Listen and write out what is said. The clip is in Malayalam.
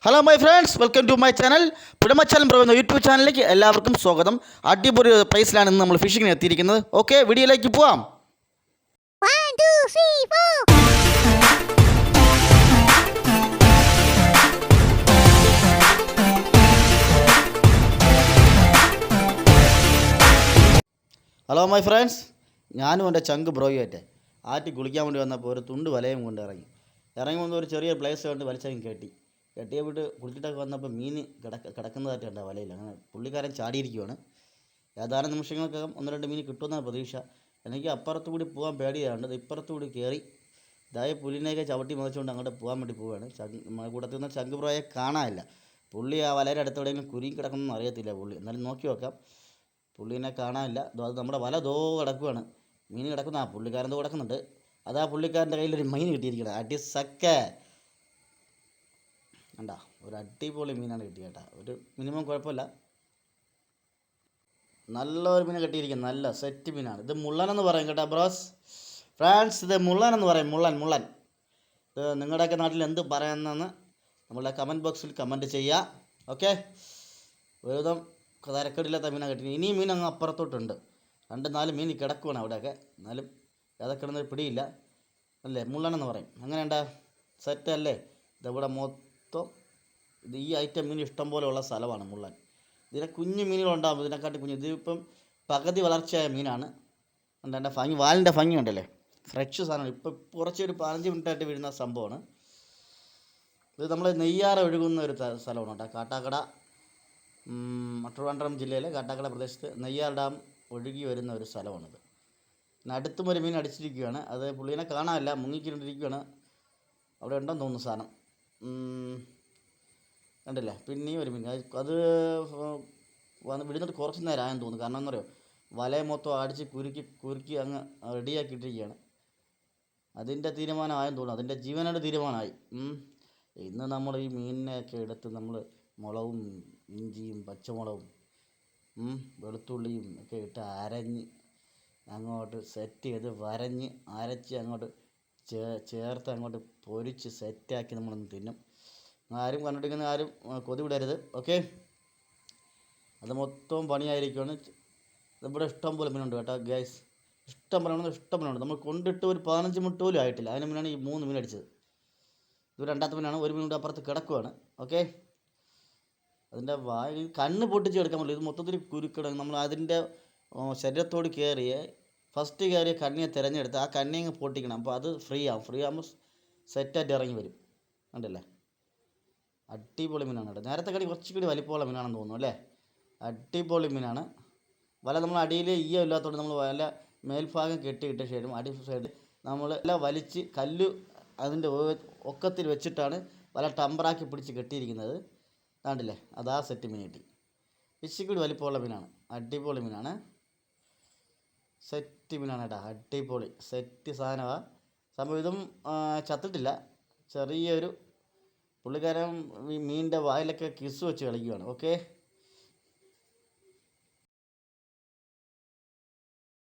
Hello my friends, welcome to my channel. പുഴമച്ചാലം പ്രോ എന്ന യൂട്യൂബ് ചാനലിലേക്ക് എല്ലാവർക്കും സ്വാഗതം. അടിപൊളി പ്രൈസിലാണ് ഇന്ന് നമ്മൾ ഫിഷിങ്ങിന് എത്തിയിരിക്കുന്നത്. ഓക്കെ, വീഡിയോയിലേക്ക് പോവാം. ഹലോ മൈ ഫ്രണ്ട്സ്, ഞാനും എൻ്റെ ചങ്ക് ബ്രോയുമായിട്ട് ആറ്റി കുളിക്കാൻ വേണ്ടി വന്നപ്പോൾ ഒരു തുണ്ട് വലയും കൊണ്ട് ഇറങ്ങി വന്ന് ഒരു ചെറിയ പ്ലേസ് കൊണ്ട് വലിച്ചങ്ങ് കെട്ടിയ വിട്ട് കുളിച്ചിട്ടൊക്കെ വന്നപ്പോൾ മീൻ കിടക്കുന്നതായിട്ട് കണ്ട വലയിൽ. അങ്ങനെ പുള്ളിക്കാരൻ ചാടിയിരിക്കുവാണ്. ഏതാനും നിമിഷങ്ങൾക്കകം ഒന്ന് രണ്ട് മീൻ കിട്ടുമെന്നാണ് പ്രതീക്ഷ. എനിക്ക് അപ്പുറത്തു കൂടി പോകാൻ പേടിയാണ്ട് ഇപ്പുറത്തു കൂടി കയറി ഇതായ പുല്ലിനെയൊക്കെ ചവിട്ടി മതിച്ചുകൊണ്ട് അങ്ങോട്ട് പോകാൻ വേണ്ടി പോവുകയാണ്. കൂട്ടത്തിൽ നിന്ന് ചങ്ക് ബ്രോയെ കാണാനില്ല. പുള്ളി ആ വലയുടെ അടുത്തെവിടെയെങ്കിലും കുരുങ്ങി കിടക്കുന്നൊന്നും അറിയത്തില്ല പുള്ളി. എന്നാലും നോക്കി നോക്കാം. പുള്ളീനെ കാണാനില്ല. അത് നമ്മുടെ വല കിടക്കുവാണ്. മീൻ കിടക്കുന്ന പുള്ളിക്കാരൻ കിടക്കുന്നുണ്ട്. അതാ പുള്ളിക്കാരൻ്റെ കയ്യിലൊരു മീൻ കിട്ടിയിരിക്കണം. അടിസക്ക കണ്ടാ, ഒരു അടിപൊളി മീനാണ് കിട്ടിയേട്ടാ. ഒരു മിനിമം കുഴപ്പമില്ല, നല്ലൊരു മീൻ കിട്ടിയിരിക്കും. നല്ല സെറ്റ് മീനാണ്. ഇത് മുള്ളനെന്ന് പറയും കേട്ടോ ബ്രോസ്. ഫ്രാൻസ്, ഇത് മുള്ളനെന്ന് പറയും. മുള്ളൻ. ഇത് നിങ്ങളുടെയൊക്കെ നാട്ടിൽ എന്ത് പറയുന്നതെന്ന് നമ്മളുടെ കമൻറ്റ് ബോക്സിൽ കമൻറ്റ് ചെയ്യുക. ഓക്കെ, ഒരുവിധം തരക്കേടില്ലാത്ത മീനാണ് കിട്ടി. ഇനിയും മീൻ അങ്ങ് അപ്പുറത്തോട്ടുണ്ട്. 2-4 മീൻ കിടക്കുവാണ് അവിടെയൊക്കെ. എന്നാലും ഏതൊക്കെ കിടന്നൊരു പിടിയില്ല അല്ലേ. മുള്ളനെന്ന് പറയും. അങ്ങനെയുണ്ടാ, സെറ്റ് അല്ലേ. ഇതവിടെ മൊത്തം ഈ ഐറ്റം മീൻ ഇഷ്ടം പോലെയുള്ള സ്ഥലമാണ് മുള്ളൻ. ഇതിനെ കുഞ്ഞു മീനുകളുണ്ടാകും. ഇതിനെക്കാട്ടി കുഞ്ഞ്. ഇതിപ്പം പകുതി വളർച്ചയായ മീനാണ്. എൻ്റെ ഭംഗി, വാലിൻ്റെ ഭംഗി ഉണ്ടല്ലേ, ഫ്രഷ് സാധനമാണ്. ഇപ്പം കുറച്ചൊരു 15 മിനിറ്റായിട്ട് വീഴുന്ന സംഭവമാണ്. ഇത് നമ്മൾ നെയ്യാറ് ഒഴുകുന്ന ഒരു സ്ഥലമാണ് കേട്ടോ. കാട്ടാക്കട, ട്രിവാൻഡ്രം ജില്ലയിലെ കാട്ടാക്കട പ്രദേശത്ത് നെയ്യാർ ഡാം ഒഴുകി വരുന്ന ഒരു സ്ഥലമാണിത്. പിന്നെ അടുത്തും ഒരു മീൻ അടിച്ചിരിക്കുകയാണ്. അത് പുള്ളീനെ കാണാനില്ല, മുങ്ങിക്കിട്ടിരിക്കുകയാണ്. അവിടെ ഉണ്ടെന്ന് തോന്നുന്നു സാധനം. കണ്ടില്ലേ, പിന്നെയും ഒരു മീൻ. അത് വിടുന്നിട്ട് കുറച്ച് നേരം ആയെന്ന് തോന്നുന്നു. കാരണം എന്താ പറയുക, വലയെ മൊത്തം അടിച്ച് കുരുക്കി അങ്ങ് റെഡിയാക്കിയിട്ടിരിക്കുകയാണ്. അതിൻ്റെ തീരുമാനമായെന്ന് തോന്നുന്നു. അതിൻ്റെ ജീവനോട് തീരുമാനമായി. ഇന്ന് നമ്മൾ ഈ മീനിനെയൊക്കെ എടുത്ത് നമ്മൾ മുളകും ഇഞ്ചിയും പച്ചമുളകും വെളുത്തുള്ളിയും ഒക്കെ ഇട്ട് അരഞ്ഞ് അങ്ങോട്ട് സെറ്റ് ചെയ്ത് വരഞ്ഞ് അരച്ച് അങ്ങോട്ട് ചേർത്ത് അങ്ങോട്ട് പൊരിച്ച് സെറ്റാക്കി നമ്മളൊന്ന് തിന്നും. ആരും കണ്ടിരിക്കുന്ന ആരും കൊതി വിടരുത്. ഓക്കെ, അത് മൊത്തം പണിയായിരിക്കുവാണ്. ഇവിടെ ഇഷ്ടം പോലെ മീനുണ്ട് കേട്ടോ ഗൈസ്. ഇഷ്ടം പോലെ മീനുണ്ട്. നമ്മൾ കൊണ്ടിട്ട് ഒരു 15 മിനിറ്റ് പോലും ആയിട്ടില്ല. അതിന് മീനാണ് ഈ 3 മീൻ അടിച്ചത്. ഇത് രണ്ടാമത്തെ മീനാണ്. ഒരു മീനുണ്ട് അപ്പുറത്ത് കിടക്കുവാണ്. ഓക്കെ, അതിൻ്റെ കണ്ണ് പൊട്ടിച്ച് എടുക്കാൻ പറ്റില്ല. ഇത് മൊത്തത്തിൽ കുരുക്കിടങ്ങും. നമ്മൾ അതിൻ്റെ ശരീരത്തോട് കയറിയ ഫസ്റ്റ് കയറിയ കണ്ണിയെ തിരഞ്ഞെടുത്ത് ആ കണ്ണിയെ അങ്ങ് പൊട്ടിക്കണം. അപ്പോൾ അത് ഫ്രീ ആകുമ്പോൾ സെറ്റായിട്ട് ഇറങ്ങി വരും. കണ്ടല്ലേ, അടിപൊളി മീനാണ് കേട്ടോ. നേരത്തെ കടി കുറച്ചുകൂടി വലിപ്പമുള്ള മീനാണെന്ന് തോന്നുന്നു അല്ലേ. അടിപൊളി മീനാണ്. വല നമ്മൾ അടിയിൽ ഈയം ഇല്ലാത്തതുകൊണ്ട് നമ്മൾ വല മേൽഭാഗം കെട്ടിയിട്ട ശേഷം അടി സൈഡ് നമ്മൾ എല്ലാം വലിച്ച് കല്ല് അതിൻ്റെ ഒക്കത്തിൽ വെച്ചിട്ടാണ് വല ടമ്പറാക്കി പിടിച്ച് കെട്ടിയിരിക്കുന്നത്. കണ്ടില്ലേ, അതാ സെറ്റ് മീൻ കിട്ടി. ഇച്ചിരി വലിപ്പമുള്ള മീനാണ്. അടിപൊളി മീനാണ്. സെറ്റ് മീനാണ് കേട്ടോ. അടിപൊളി സെറ്റ് സാധനമാണ് സംഭവം. ഇതും ചത്തിട്ടില്ല. ചെറിയൊരു പുള്ളിക്കാരൻ ഈ മീനിൻ്റെ വായിലൊക്കെ കിസ് വെച്ച് കളിക്കുകയാണ്. ഓക്കെ.